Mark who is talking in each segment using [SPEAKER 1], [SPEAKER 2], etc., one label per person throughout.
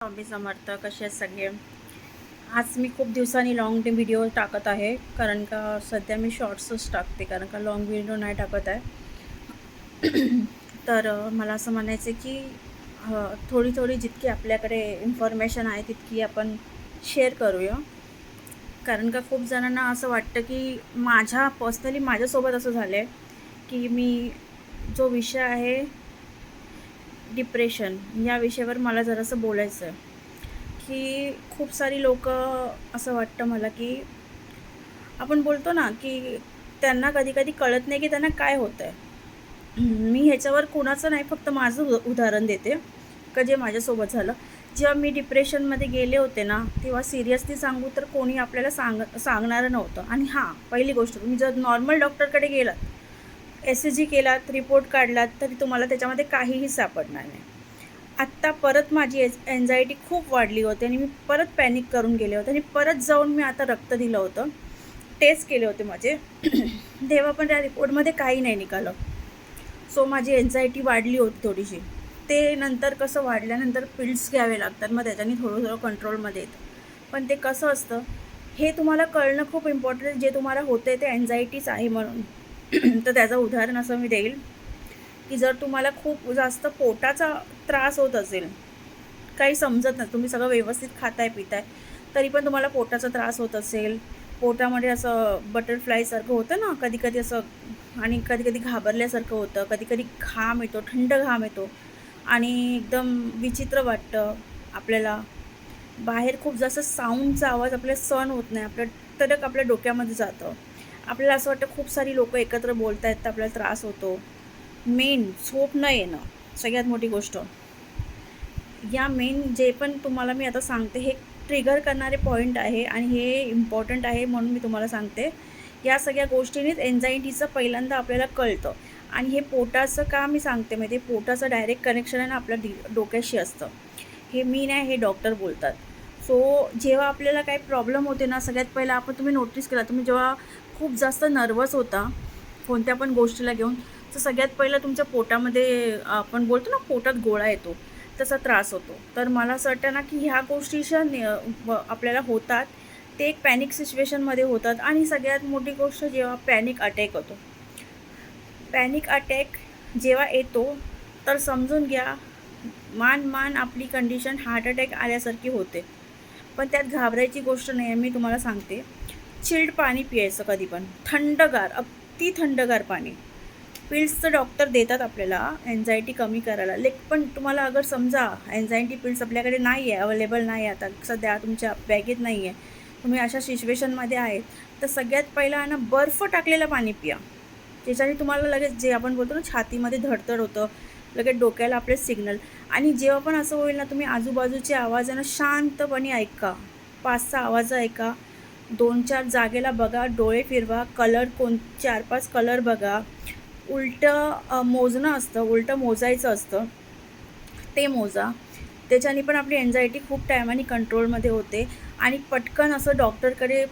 [SPEAKER 1] स्वामी समर्थ. कसे आहेत सगळे? आज मी खूप दिवसांनी लॉंग व्हिडिओ टाकत आहे, कारण का सध्या मी शॉर्ट्सच टाकते, कारण का लॉंग व्हिडिओ नाही टाकत आहे. तर मला असं म्हणायचं आहे की थोडी थोडी जितकी आपल्याकडे इन्फॉर्मेशन आहे तितकी आपण शेअर करूया. कारण का खूप जणांना असं वाटतं की पर्सनली माझ्यासोबत असं झालं आहे की मी जो विषय आहे डिप्रेशन, या विषयावर मला जरासं बोलायचं आहे. की खूप सारी लोकं असं वाटतं मला की आपण बोलतो ना की त्यांना कधी-कधी कळत नाही की त्यांना काय होतंय. मी ह्याच्यावर कोणाचं नाही, फक्त माझं उदाहरण देते, का जे माझ्यासोबत झालं. जेव्हा मी डिप्रेशनमध्ये गेले होते ना, तेव्हा सिरियसली सांगू तर कोणी आपल्याला सांगणारं नव्हतं. आणि हां, पहिली गोष्ट, तुम्ही जर नॉर्मल डॉक्टरकडे गेलात, ECG केलात, रिपोर्ट काढलात, तरी तुम्हाला त्याच्यामध्ये काहीही सापडणार नाही. आत्ता परत माझी एन्झायटी खूप वाढली होती आणि मी परत पॅनिक करून गेले होते आणि परत जाऊन मी आता रक्त दिलं होतं, टेस्ट केले होते माझे. तेव्हा पण त्या रिपोर्टमध्ये काही नाही निघालं. सो माझी एन्झायटी वाढली होती थोडीशी. ते नंतर कसं वाढल्यानंतर पिल्स घ्यावे लागतात, मग त्याच्याने थोडं थोडं कंट्रोलमध्ये येतं. पण ते कसं असतं हे तुम्हाला कळणं खूप इम्पॉर्टंट आहे. जे तुम्हाला होतं आहे ते एन्झायटीच आहे म्हणून. तर त्याचं उदाहरण असं मी देईल की जर तुम्हाला खूप जास्त पोटाचा त्रास होत असेल, काही समजत नाही, तुम्ही सगळं व्यवस्थित खाताय पिताय, तरी पण तुम्हाला पोटाचा त्रास होत असेल, पोटामध्ये असं बटरफ्लायसारखं होतं ना कधी कधी असं, आणि कधी कधी घाबरल्यासारखं होतं, कधी कधी घाम येतो, थंड घाम येतो आणि एकदम विचित्र वाटतं आपल्याला, बाहेर खूप जास्त साऊंडचा आवाज आपल्याला सहन होत नाही, आपलं तडक आपल्या डोक्यामध्ये जातं, आपल्याला असं वाटतं खूप सारी लोकं एकत्र बोलत आहेत तर आपल्याला त्रास होतो. मेन झोप न येणं, सगळ्यात मोठी गोष्ट. या मेन जे पण तुम्हाला मी आता सांगते हे ट्रिगर करणारे पॉईंट आहे आणि हे इम्पॉर्टंट आहे म्हणून मी तुम्हाला सांगते. या सगळ्या गोष्टींनीच एन्झायटीचं पहिल्यांदा आपल्याला कळतं. आणि हे पोटाचं का मी सांगते माहिती आहे, पोटाचं डायरेक्ट कनेक्शन आहे ना आपल्या डोक्याशी असतं. हे मी नाही, हे डॉक्टर बोलतात. सो जेव्हा आपल्याला काही प्रॉब्लेम होते ना, सगळ्यात पहिला तुम्ही नोटीस केला, तुम्ही जेव्हा खूप जास्त नर्वस होता कोणत्या पण गोष्टीला घेऊन, तर सगळ्यात पहिलं तुमच्या पोटामध्ये, आपण बोलतो ना पोटात गोळा येतो, तसा त्रास होतो. तर मला असं वाटतं ना की ह्या गोष्टीच्या आपल्याला होतात, ते एक पॅनिक सिच्युएशनमध्ये होतात. आणि सगळ्यात मोठी गोष्ट, जेव्हा पॅनिक अटॅक होतो, पॅनिक अटॅक जेव्हा येतो तर समजून घ्या मान आपली कंडिशन हार्ट अटॅक आल्यासारखी होते. पण त्यात घाबरायची गोष्ट नाही आहे. मी तुम्हाला सांगते, चिल्ड पाणी पियायचं, कधी पण थंडगार, अगदी थंडगार पाणी. पिल्स तर डॉक्टर देतात आपल्याला एन्झायटी कमी करायला, पण तुम्हाला अगर समजा एन्झायटी पिल्स आपल्याकडे नाही आहे, अवेलेबल नाही आहे, आता सध्या तुमच्या बॅगेत नाही आहे, तुम्ही अशा सिच्युएशनमध्ये आहेत, तर सगळ्यात पहिला ना बर्फ टाकलेलं पाणी पिया. त्याच्याने तुम्हाला लगेच, जे आपण बोलतो ना छातीमध्ये धडधड होतं, लगेच डोक्याला आपले सिग्नल. आणि जेव्हा पण असं होईल ना, तुम्ही आजूबाजूचे आवाज आहे ना शांतपणे ऐका, 5-6 आवाज ऐका, 2-4 जागेला बघा, डोळे फिरवा, कलर 4-5 कलर बघा, उलटं मोजणं असतं, उलटं मोजायचं असतं, ते मोजा. त्याच्याने पण आपली एन्झायटी खूप टायमाने कंट्रोलमध्ये होते आणि पटकन असं डॉक्टरकडे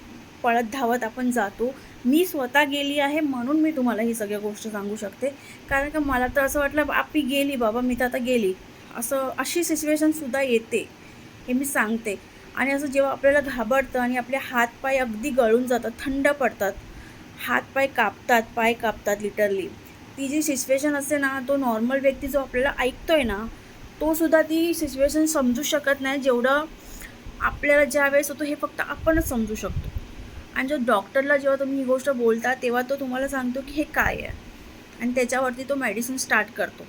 [SPEAKER 1] पळत धावत आपण जातो. मी स्वतः गेली आहे म्हणून मी तुम्हाला ही सगळ्या गोष्ट सांगू शकते. कारण का मला तर असं वाटलं आपली गेली बाबा, मी तर आता गेली, अशी सिच्युएशनसुद्धा येते, हे मी सांगते. आणि असं जेव्हा आपल्याला घाबरतं आणि आपले हातपाय अगदी गळून जातात, थंड पडतात, हातपाय कापतात, पाय कापतात लिटरली, ती जी सिच्युएशन असते ना, तो नॉर्मल व्यक्ती जो आपल्याला ऐकतोय ना, तो सुद्धा ती सिच्युएशन समजू शकत नाही, जेवढं आपल्याला ज्या वेळेस होतो हे फक्त आपणच समजू शकतो. आणि जो डॉक्टरला जेव्हा तुम्ही ही गोष्ट बोलता तेव्हा तो तुम्हाला सांगतो की हे काय आहे, आणि त्याच्यावरती तो मेडिसिन स्टार्ट करतो.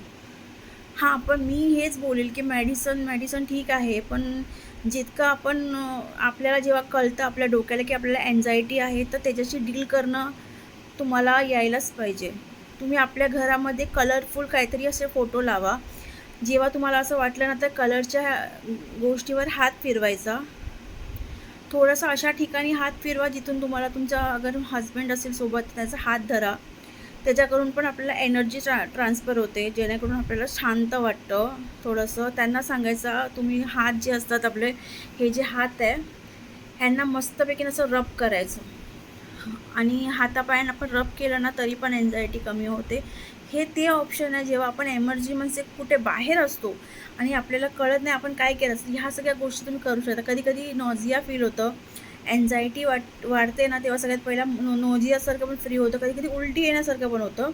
[SPEAKER 1] हां, पण मी हेच बोलेल की मेडिसिन ठीक आहे, पण जितकं आपल्याला जेव्हा कळतं आपल्या डोक्याला की आपल्याला एन्झायटी आहे, तर त्याच्याशी डील करणं तुम्हाला यायलाच पाहिजे. तुम्ही आपल्या घरामध्ये कलरफुल काहीतरी असे फोटो लावा. जेव्हा तुम्हाला असं वाटलं ना, तर कलरच्या गोष्टीवर हात फिरवायचा. थोडंसं अशा ठिकाणी हात फिरवा जिथून तुम्हाला तुमचा अगर हजबंड असेल सोबत, त्याचा हात धरा. त्याच्याकडून पण आपल्याला एनर्जी ट्रान्सफर होते, जेणेकरून आपल्याला शांत वाटतं थोडंसं. त्यांना सांगायचं, तुम्ही हात जे असतात आपले, हे जे हात आहे ह्यांना मस्तपैकी असं रब करायचं. आणि हातापायांना आपण रब केलं ना तरी पण एन्झायटी कमी होते. हे ते ऑप्शन आहे जेव्हा आपण एमर्जन्सी कुठे बाहेर असतो आणि आपल्याला कळत नाही आपण काय केलं असतं. ह्या सगळ्या गोष्टी तुम्ही करू शकता. कधी कधी नॉझिया फील होतं, एन्झायटी वाढते ना, तेव्हा सगळ्यात पहिला नोझियासारखं पण फ्री होतं, कधी कधी उलटी येण्यासारखं पण होतं.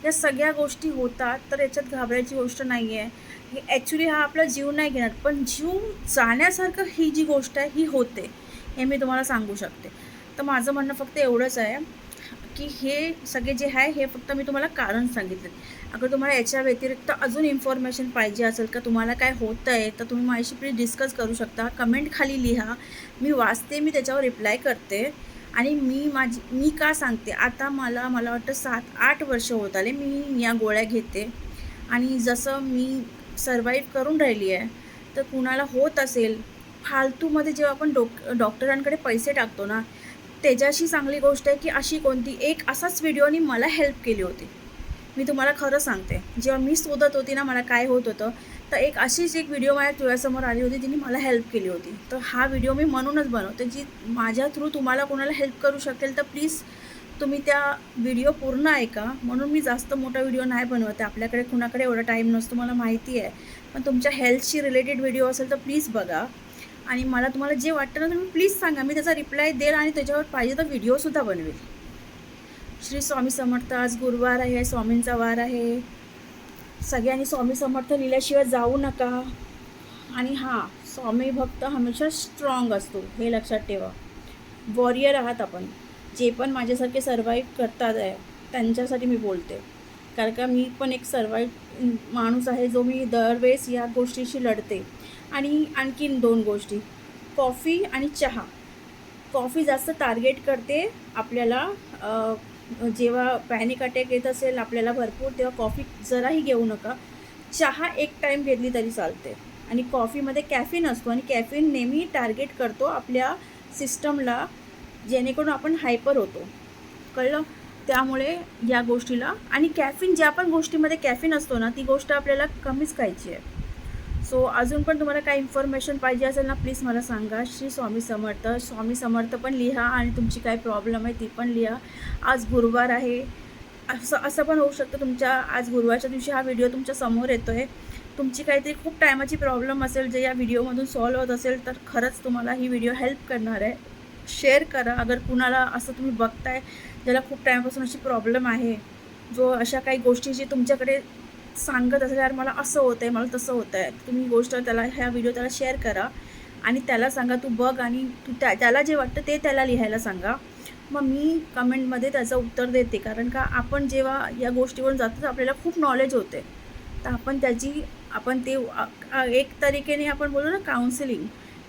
[SPEAKER 1] या सगळ्या गोष्टी होतात, तर याच्यात घाबरायची गोष्ट नाही आहे. हे ॲक्च्युली हा आपला जीव नाही घेणार, पण जीव जाण्यासारखं ही जी गोष्ट आहे ही होते, हे मी तुम्हाला सांगू शकते. तर माझं म्हणणं फक्त एवढंच आहे की हे सगळे जे आहे हे फक्त मी तुम्हाला कारण सांगितलं. अगर तुम्हाला याच्या व्यतिरिक्त अजून इन्फॉर्मेशन पाहिजे असेल का तुम्हाला काय होतं आहे, तर तुम्ही माझ्याशी प्लीज डिस्कस करू शकता. कमेंट खाली लिहा, मी वाचते, मी त्याच्यावर रिप्लाय करते. आणि मी का सांगते, आता मला वाटतं 7-8 वर्ष होत आले मी या गोळ्या घेते. आणि जसं मी सर्वाईव्ह करून राहिली आहे, तर कुणाला होत असेल फालतूमध्ये जेव्हा आपण डॉक्टरांकडे पैसे टाकतो ना, त्याच्याशी चांगली गोष्ट आहे की अशी कोणती एक असाच व्हिडिओनी मला हेल्प केली होती. मी तुम्हाला खरं सांगते, जेव्हा मी शोधत होती ना मला काय होत होतं, तर अशीच एक व्हिडिओ माझ्या तुझ्यासमोर आली होती, तिने मला हेल्प केली होती. तर हा व्हिडिओ मी म्हणूनच बनवते, जी माझ्या थ्रू तुम्हाला कोणाला हेल्प करू शकेल. तर प्लीज तुम्ही त्या व्हिडिओ पूर्ण ऐका. म्हणून मी जास्त मोठा व्हिडिओ नाही बनवते, आपल्याकडे कुणाकडे एवढा टाईम नसतो, मला माहिती आहे. पण तुमच्या हेल्थशी रिलेटेड व्हिडिओ असेल तर प्लीज बघा. आणि मला तुम्हाला जे वाटतं ना तुम्ही प्लीज सांगा, मी त्याचा रिप्लाय देईल आणि त्याच्यावर पाहिजे तर व्हिडिओसुद्धा बनवेल. श्री स्वामी समर्थ. आज गुरुवार आहे, स्वामींचा वार आहे. सगळ्यांनी स्वामी समर्थ लिहिल्याशिवाय जाऊ नका. आणि हां, स्वामी भक्त हमेशा स्ट्रॉंग असतो, हे लक्षात ठेवा. वॉरियर आहात आपण. जे पण माझ्यासारखे सर्वाईव्ह करतात आहे त्यांच्यासाठी मी बोलते, कारण का मी पण एक सर्वाईव्ह माणूस आहे, जो मी दरवेळेस या गोष्टीशी लढते. आणि आणखीन 2 गोष्टी, कॉफी आणि चहा. कॉफी जास्त टार्गेट करते आपल्याला. जेव्हा पॅनिक अटॅक येत असेल आपल्याला भरपूर, तेव्हा कॉफी जराही घेऊ नका. चहा एक टाईम घेतली तरी चालते. आणि कॉफीमध्ये कॅफिन असतो आणि कॅफिन नेहमी टार्गेट करतो आपल्या सिस्टमला, जेणेकरून आपण हायपर होतो. कळलं? त्यामुळे या गोष्टीला, आणि कॅफिन ज्या पण गोष्टीमध्ये कॅफिन असतो ना, ती गोष्ट आपल्याला कमीच खायची आहे. सो अजून पण तुम्हाला काही इन्फॉर्मेशन पाहिजे असेल ना, प्लीज मला सांगा. श्री स्वामी समर्थ. स्वामी समर्थ पण लिहा आणि तुमची काय प्रॉब्लेम आहे ती पण लिहा. आज गुरुवार आहे, असं पण होऊ शकतं तुमच्या आज गुरुवारच्या दिवशी हा व्हिडिओ तुमच्या समोर येतो आहे. तुमची काहीतरी खूप टायमाची प्रॉब्लेम असेल जे या व्हिडिओमधून सॉल्व होत असेल, तर खरंच तुम्हाला ही व्हिडिओ हेल्प करणार आहे. शेअर करा. अगर कुणाला असं तुम्ही बघताय ज्याला खूप टाईमपासून अशी प्रॉब्लेम आहे, जो अशा काही गोष्टीची तुमच्याकडे सांगत असेल, यार मला असं होतं आहे, मला तसं होतं आहे, तुम्ही गोष्ट ह्या व्हिडिओ त्याला शेअर करा आणि त्याला सांगा तू बघ, आणि त्याला जे वाटतं ते त्याला लिहायला सांगा. मग मी कमेंटमध्ये त्याचं उत्तर देते, कारण का आपण जेव्हा या गोष्टीवर जातो तर आपल्याला खूप नॉलेज होते. तर आपण ते एक तरीकेने आपण बोलू ना,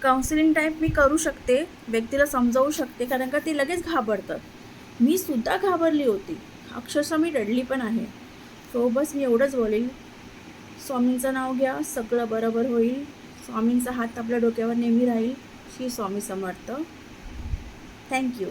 [SPEAKER 1] काउन्सिलिंग टाईप मी करू शकते, व्यक्तीला समजावू शकते, कारण का ते लगेच घाबरतात. मी सुद्धा घाबरली होती, अक्षरशः मी रडली पण आहे. सो बस मी एवढंच बोलेल. स्वामींचं नाव घ्या, सगळं बरोबर होईल. स्वामींचा हात आपल्या डोक्यावर नेहमी राहील. श्री स्वामी समर्थ. थँक्यू.